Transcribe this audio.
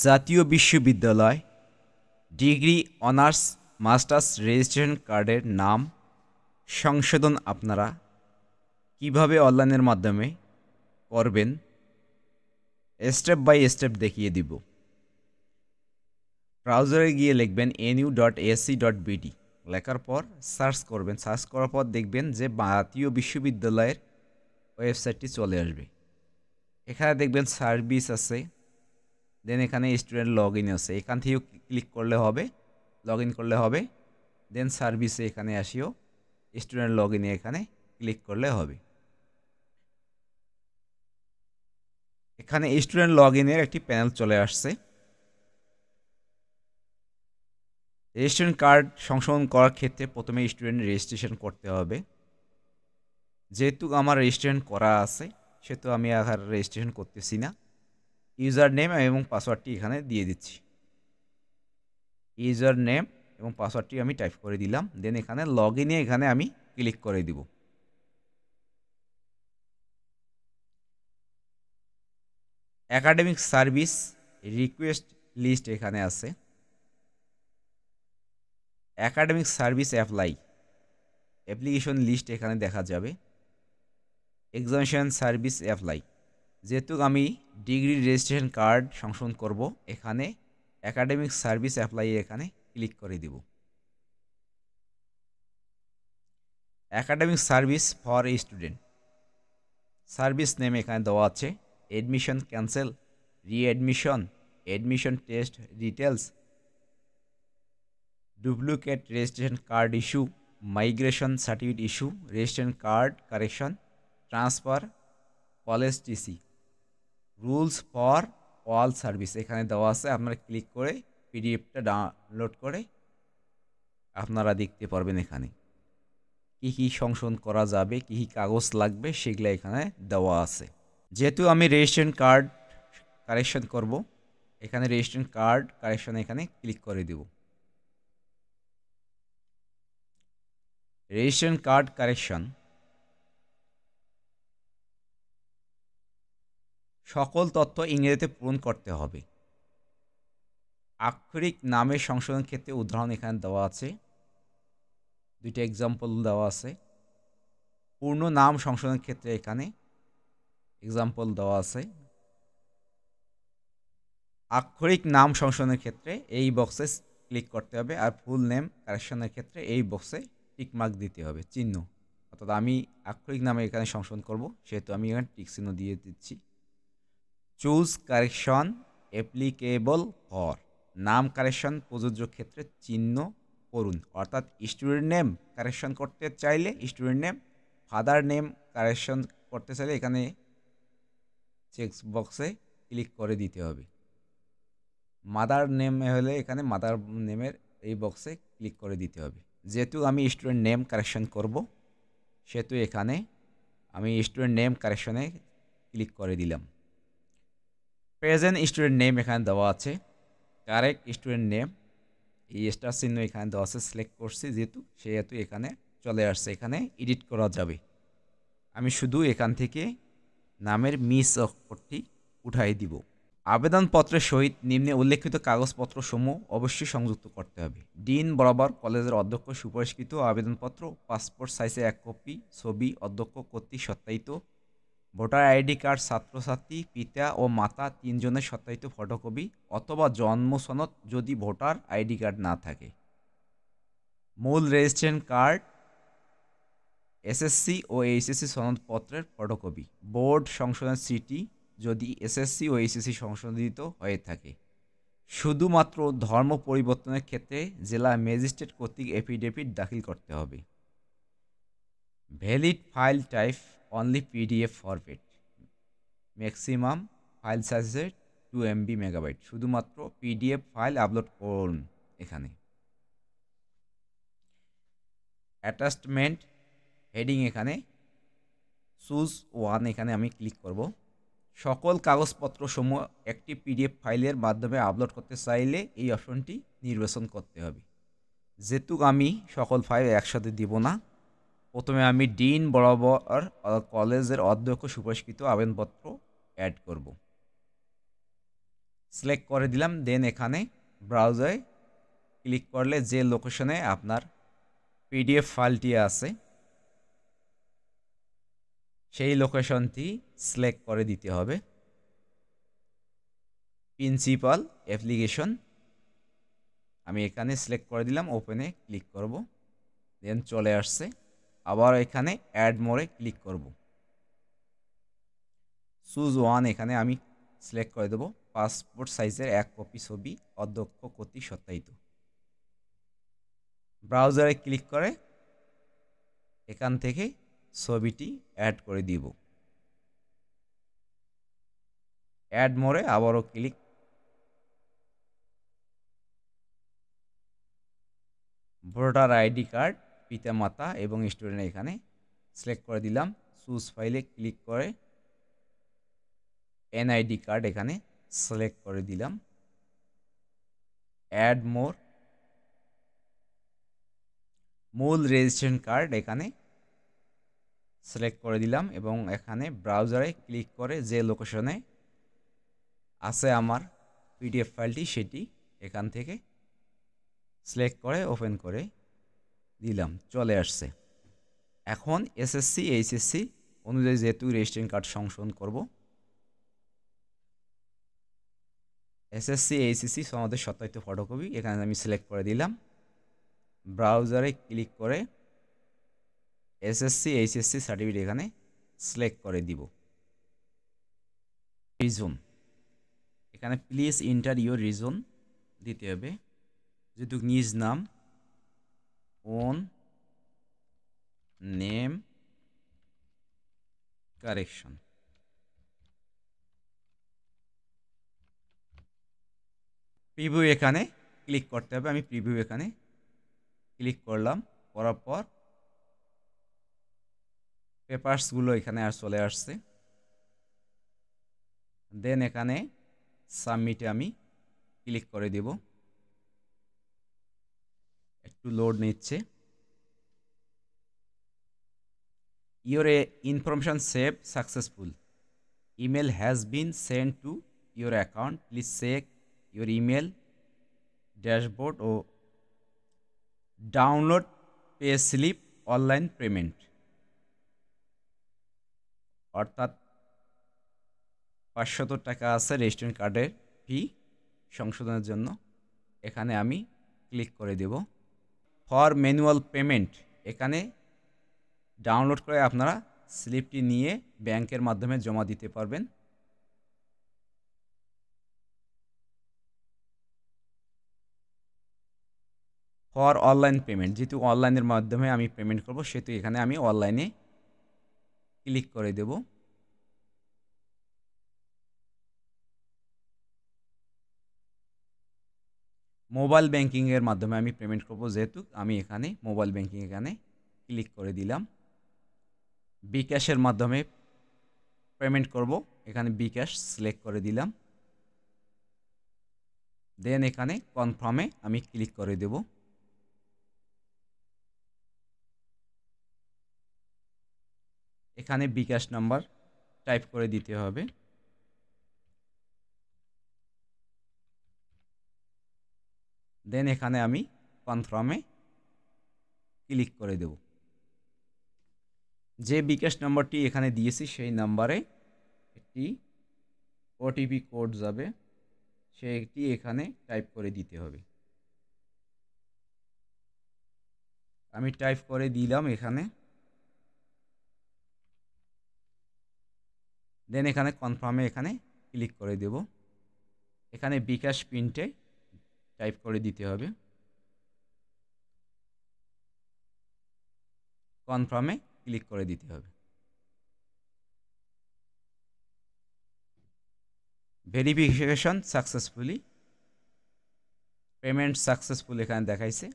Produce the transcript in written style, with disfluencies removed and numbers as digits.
জাতীয় বিশ্ববিদ্যালয় degree honours masters registration কার্ডের নাম সংশোধন আপনারা কিভাবে অনলাইনের মাধ্যমে করবেন স্টেপ বাই স্টেপ দেখিয়ে দিব। ব্রাউজারে গিয়ে লিখবেন nu.ac.bd, লেখার পর সার্চ করবেন। সার্চ করার পর দেখবেন যে জাতীয় বিশ্ববিদ্যালয়ের ওয়েবসাইটটি চলে আসবে। এখানে দেখবেন সার্ভিস আছে, দেন এখানে স্টুডেন্ট লগ ইন আছে, এখান থেকেও ক্লিক করলে হবে, লগ ইন করলে হবে। দেন সার্ভিসে এখানে আসিও স্টুডেন্ট লগ ইনে এখানে ক্লিক করলে হবে। এখানে স্টুডেন্ট লগ ইনের একটি প্যানেল চলে আসছে। রেজিস্ট্রেশন কার্ড সংশোধন করার ক্ষেত্রে প্রথমে স্টুডেন্ট রেজিস্ট্রেশন করতে হবে। যেহেতু আমার রেজিস্ট্রেশন করা আছে সেহেতু আমি আর রেজিস্ট্রেশন করতেছি না। ইউজার নেম এবং পাসওয়ার্ডটি এখানে দিয়ে দিচ্ছি। ইউজার নেম এবং পাসওয়ার্ডটি আমি টাইপ করে দিলাম। দেন এখানে লগ ইনে এখানে আমি ক্লিক করে দিব। একাডেমিক সার্ভিস রিকোয়েস্ট লিস্ট এখানে আছে। একাডেমিক সার্ভিস অ্যাপ্লিকেশন লিস্ট এখানে দেখা যাবে। এক্সামিনেশন সার্ভিস অ্যাপ্লাই, যেহেতু আমি ডিগ্রি রেজিস্ট্রেশন কার্ড সংশোধন করব, এখানে একাডেমিক সার্ভিস অ্যাপ্লাই এখানে ক্লিক করে দিব। Academic service for student, service name এখানে দেওয়া আছে। Admission cancel, readmission, admission test details, duplicate registration card issue, migration certificate issue, registration card correction, transfer, college TC, rules for all service এখানে দেওয়া আছে। আপনারা ক্লিক করে পিডিএফটা ডাউনলোড করে আপনারা দেখতে পারবেন এখানে কী কী সংশোধন করা যাবে, কী কী কাগজ লাগবে সেগুলো এখানে দেওয়া আছে। যেহেতু আমি রেজিস্ট্রেশন কার্ড কারেকশন করব, এখানে রেজিস্ট্রেশন কার্ড কারেকশন এখানে ক্লিক করে দেব। রেজিস্ট্রেশন কার্ড কারেকশন, সকল তথ্য ইংরেজিতে পূরণ করতে হবে। আক্ষরিক নামের সংশোধন ক্ষেত্রে উদাহরণ এখানে দেওয়া আছে, দুইটা এক্সাম্পল দেওয়া আছে। পূর্ণ নাম সংশোধনের ক্ষেত্রে এখানে এক্সাম্পল দেওয়া আছে। আক্ষরিক নাম সংশোধনের ক্ষেত্রে এই বক্সে ক্লিক করতে হবে, আর ফুল নেম কারেকশনের ক্ষেত্রে এই বক্সে টিকমার্ক দিতে হবে, চিহ্ন। অর্থাৎ আমি আক্ষরিক নামে এখানে সংশোধন করব, সেহেতু আমি এখানে টিক চিহ্ন দিয়ে দিচ্ছি। চুজ কারেকশন অ্যাপ্লিকেবল ফর, নাম কারেকশন প্রযোজ্য ক্ষেত্রে চিহ্ন করুন। অর্থাৎ স্টুডেন্ট নেম কারেকশন করতে চাইলে student name, father name correction করতে চাইলে এখানে চেক বক্সে ক্লিক করে দিতে হবে। মাদার নেম হলে এখানে মাদার নেমের এই বক্সে ক্লিক করে দিতে হবে। যেহেতু আমি স্টুডেন্ট নেম কারেকশন করব, সেহেতু এখানে আমি স্টুডেন্ট নেম কারেকশনে ক্লিক করে দিলাম। প্রেজেন্ট স্টুডেন্ট নেম এখানে দেওয়া আছে। কারেক্ট স্টুডেন্ট নেম, এই স্টার চিহ্ন এখানে দেওয়া আছে, সিলেক্ট করছি যেহেতু, সেহেতু এখানে চলে আসছে। এখানে এডিট করা যাবে। আমি শুধু এখান থেকে নামের মিস অক্ষরটি উঠাই দিব। আবেদনপত্রের সহিত নিম্নে উল্লেখিত কাগজপত্রসমূহ অবশ্যই সংযুক্ত করতে হবে। ডিন বরাবর কলেজের অধ্যক্ষ সুপারিশকৃত আবেদনপত্র, পাসপোর্ট সাইজে 1 কপি ছবি, অধ্যক্ষ কর্তৃক সত্যায়িত ভোটার আইডি কার্ড, ছাত্রছাত্রী পিতা ও মাতা 3 জনের সত্যায়িত ফটোকপি অথবা জন্ম সনদ যদি ভোটার আইডি কার্ড না থাকে, মূল রেজিস্ট্রেশন কার্ড, এসএসসি ও এইচএসসি সনদপত্রের ফটোকপি, বোর্ড সংশোধন সিটি যদি এসএসসি ও এইচএসসি সংশোধিত হয়ে থাকে। শুধুমাত্র ধর্ম পরিবর্তনের ক্ষেত্রে জেলা ম্যাজিস্ট্রেট কর্তৃক এফিডেভিট দাখিল করতে হবে। Valid file type only PDF format, maximum file সাইজে 2 MB মেগাবাইট, শুধুমাত্র পিডিএফ ফাইল আপলোড করুন। এখানে অ্যাটাচমেন্ট হেডিং এখানে চুজ 1 এখানে আমি ক্লিক করব। সকল কাগজপত্র সমূহ একটি পিডিএফ ফাইলের মাধ্যমে আপলোড করতে চাইলে এই অপশনটি নির্বাচন করতে হবে। যেহেতু আমি সকল ফাইল একসাথে দিব না, প্রথমে আমি ডিন বরাবর কলেজের অধ্যক্ষ সুপারিশকৃত আবেদনপত্র অ্যাড করব। সিলেক্ট করে দিলাম। দেন এখানে ব্রাউজারে ক্লিক করলে যে লোকেশনে আপনার পিডিএফ ফাইলটি আছে সেই লোকেশনটি সিলেক্ট করে দিতে হবে। প্রিন্সিপাল অ্যাপ্লিকেশন আমি এখানে সিলেক্ট করে দিলাম, ওপেনে ক্লিক করব। দেন চলে আসছে। আবার এখানে অ্যাড মোরে ক্লিক করব। চুজ ওয়ান এখানে আমি সিলেক্ট করে দেব। পাসপোর্ট সাইজের 1 কপি ছবি অধ্যক্ষ কর্তৃক সত্যায়িত। ব্রাউজারে ক্লিক করে এখান থেকে ছবিটি অ্যাড করে দিব। অ্যাড মোরে আবারও ক্লিক। ভোটার আইডি কার্ড, পিতামাতা এবং স্টুডেন্ট এখানে সিলেক্ট করে দিলাম। চুজ ফাইলে ক্লিক করে এনআইডি কার্ড এখানে সিলেক্ট করে দিলাম। অ্যাড মোর, মূল রেজিস্ট্রেশন কার্ড এখানে সিলেক্ট করে দিলাম এবং এখানে ব্রাউজারে ক্লিক করে যে লোকেশনে আছে আমার পিডিএফ ফাইলটি সেটি এখান থেকে সিলেক্ট করে ওপেন করে দিলাম। চলে আসছে। এখন এসএসসি এইচএসসি অনুযায়ী যেহেতু রেজিস্ট্রেশন কার্ড সংশোধন করব, এসএসসি এইচএসসি সনদের সত্যায়িত ফটোকপি এখানে আমি সিলেক্ট করে দিলাম। ব্রাউজারে ক্লিক করে এসএসসি এইচএসসি সার্টিফিকেট এখানে সিলেক্ট করে দিব। রিজন এখানে প্লিজ এন্টার ইউর রিজন দিতে হবে, যেহেতু নিজ নাম, ওন নেম কারেকশন। প্রিভিউ এখানে ক্লিক করতে হবে। আমি প্রিভিউ এখানে ক্লিক করলাম। করার পর পেপারসগুলো এখানে আর চলে আসছে। দেন এখানে সাবমিটে আমি ক্লিক করে দেব। একটু লোড নিচ্ছে। Your information save successful, email has been send to your account, please check your email dashboard ও download pay slip online payment. অর্থাৎ 500 টাকা আছে রেজিস্ট্রেশন কার্ডের ফি সংশোধনের জন্য। এখানে আমি ক্লিক করে দেব। ফর ম্যানুয়াল পেমেন্ট এখানে ডাউনলোড করে আপনারা স্লিপটি নিয়ে ব্যাংকের মাধ্যমে জমা দিতে পারবেন। ফর অনলাইন পেমেন্ট, যেহেতু অনলাইনের মাধ্যমে আমি পেমেন্ট করব সেহেতু এখানে আমি অনলাইনে ক্লিক করে দেব। মোবাইল ব্যাংকিংয়ের মাধ্যমে আমি পেমেন্ট করব, যেহেতু আমি এখানে মোবাইল ব্যাংকিং এখানে ক্লিক করে দিলাম। বিকাশের মাধ্যমে পেমেন্ট করব, এখানে বিকাশ সিলেক্ট করে দিলাম। দেন এখানে কনফার্মে আমি ক্লিক করে দেব। এখানে বিকাশ নাম্বার টাইপ করে দিতে হবে। দেন এখানে আমি কনফার্মে ক্লিক করে দেব। যে বিকাশ নাম্বারটি এখানে দিয়েছি সেই নাম্বারে একটি ওটিপি কোড যাবে, সেটি এখানে টাইপ করে দিতে হবে। আমি টাইপ করে দিলাম এখানে। দেন এখানে কনফার্মে এখানে ক্লিক করে দেব। এখানে বিকাশ পিনটে টাইপ করে দিতে হবে। কনফার্মে ক্লিক করে দিতে হবে। ভেরিফিকেশন সাকসেসফুলি, পেমেন্ট সাকসেসফুল এখানে দেখাইছে।